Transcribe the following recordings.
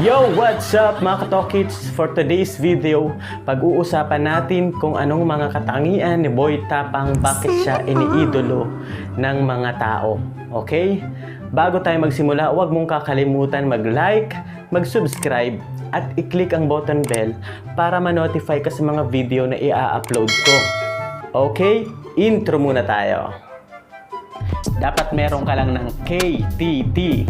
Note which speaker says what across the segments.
Speaker 1: Yo! What's up mga katokits? For today's video, pag-uusapan natin kung anong mga katangian ni Boy Tapang, bakit siya iniidolo ng mga tao. Okay? Bago tayo magsimula, huwag mong kakalimutan mag-like, mag-subscribe, at i-click ang button bell para ma-notify ka sa mga video na i-upload ko. Okay? Intro muna tayo. Dapat meron ka lang ng KTT,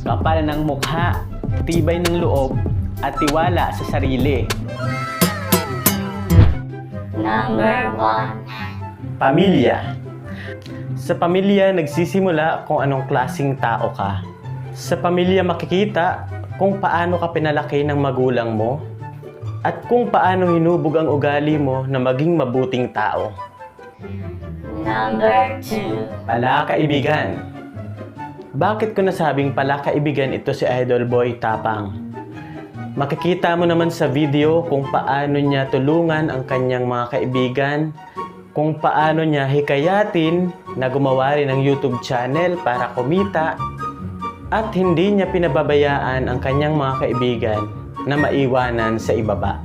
Speaker 1: kapal ng mukha, tibay ng loob, at tiwala sa sarili.
Speaker 2: Number 1.
Speaker 1: Pamilya. Sa pamilya nagsisimula kung anong klasing tao ka. Sa pamilya makikita kung paano ka pinalaki ng magulang mo at kung paano hinubog ang ugali mo na maging mabuting tao.
Speaker 2: Number 2.
Speaker 1: Palakaibigan. Bakit ko nasabing palakaibigan ito si Idol Boy Tapang? Makikita mo naman sa video kung paano niya tulungan ang kanyang mga kaibigan, kung paano niya hikayatin na gumawa rin ng YouTube channel para kumita, at hindi niya pinababayaan ang kanyang mga kaibigan na maiwanan sa ibaba.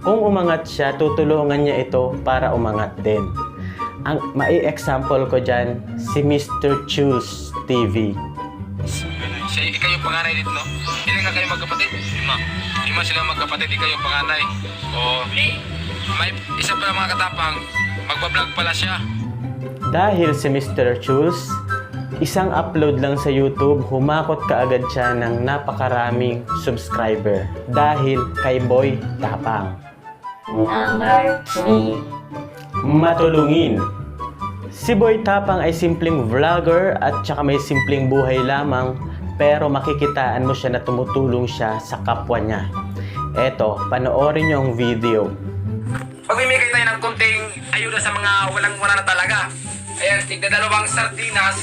Speaker 1: Kung umangat siya, tutulungan niya ito para umangat din. Ang mai-example ko dyan, si Mr. Choose TV.
Speaker 3: Siya, ikaw yung panganay dito, no? Ilan nga kayo magkapatid? 5. 5 sila magkapatid, ikaw yung panganay. O, may isa pa mga katapang, magbablog pala siya.
Speaker 1: Dahil si Mr. Choose, isang upload lang sa YouTube, humakot kaagad siya ng napakaraming subscriber dahil kay Boy Tapang.
Speaker 2: Number 3.
Speaker 1: Matulungin. Si Boy Tapang ay simpleng vlogger at saka may simpleng buhay lamang, pero makikitaan mo siya na tumutulong siya sa kapwa niya. Eto, panoorin niyo ang video.
Speaker 3: Pagmimigay tayo ng konting ayuda sa mga walang-wala na talaga. Ayan, tigda 2 sardinas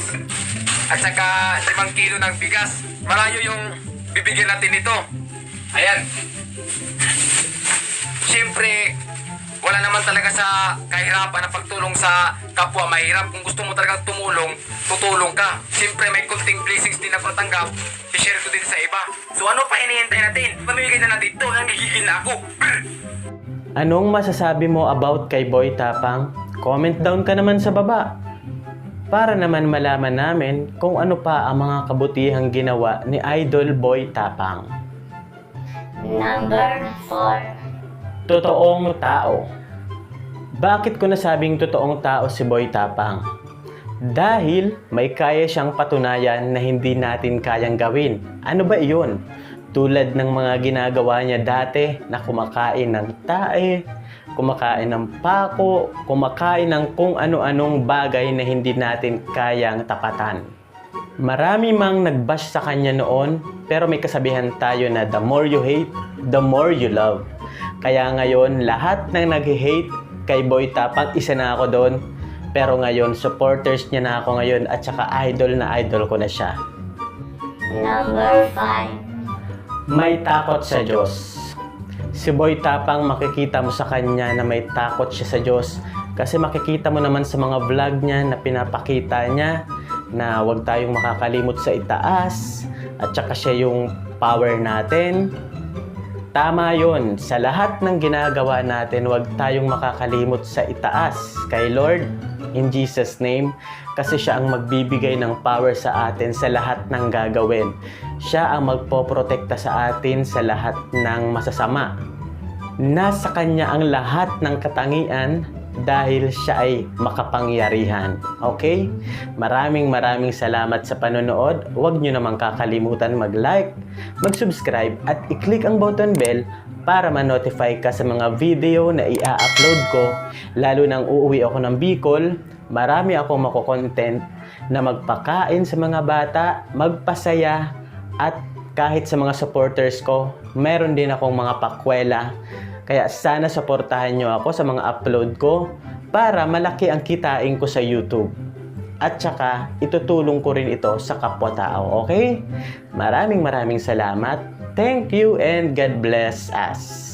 Speaker 3: at saka 5 kilo ng bigas. Malayo yung bibigyan natin nito. Ayan. Siyempre, wala naman talaga sa kahirapan na pagtulong sa kapwa mahirap. Kung gusto mo talagang tumulong, tutulong ka. Siyempre, may kunting blessings din ako natanggap. I-share ko din sa iba. So ano pa hinihintay natin? Pamimigay na natin ito. Nangigigil na ako.
Speaker 1: Anong masasabi mo about kay Boy Tapang? Comment down ka naman sa baba para naman malaman namin kung ano pa ang mga kabutihang ginawa ni Idol Boy Tapang.
Speaker 2: Number 4.
Speaker 1: Totoong tao. Bakit ko nasabing totoong tao si Boy Tapang? Dahil may kaya siyang patunayan na hindi natin kayang gawin. Ano ba iyon? Tulad ng mga ginagawa niya dati na kumakain ng tae, kumakain ng pako, kumakain ng kung ano-anong bagay na hindi natin kayang tapatan. Marami mang nagbash sa kanya noon, pero may kasabihan tayo na the more you hate, the more you love. Kaya ngayon, lahat ng nag-hate kay Boy Tapang, isa na ako doon. Pero ngayon, supporters niya na ako ngayon at saka idol na idol ko na siya.
Speaker 2: Number 5.
Speaker 1: May takot sa Diyos. Si Boy Tapang, makikita mo sa kanya na may takot siya sa Diyos. Kasi makikita mo naman sa mga vlog niya na pinapakita niya na huwag tayong makakalimot sa itaas at saka siya yung power natin. Tama yon. Sa lahat ng ginagawa natin, huwag tayong makakalimot sa itaas kay Lord in Jesus name, kasi siya ang magbibigay ng power sa atin sa lahat ng gagawin. Siya ang magpoprotekta sa atin sa lahat ng masasama. Nasa kanya ang lahat ng katangian dahil siya ay makapangyarihan. Okay? Maraming salamat sa panonood. Huwag nyo namang kakalimutan mag-like, mag-subscribe at i-click ang button bell para ma-notify ka sa mga video na i-upload ko. Lalo nang uuwi ako ng Bicol, marami akong mako-content na magpakain sa mga bata, magpasaya, at kahit sa mga supporters ko, meron din akong mga pakwela. Kaya sana suportahan nyo ako sa mga upload ko para malaki ang kitain ko sa YouTube. At saka, itutulong ko rin ito sa kapwa-tao, okay? Maraming salamat. Thank you and God bless us.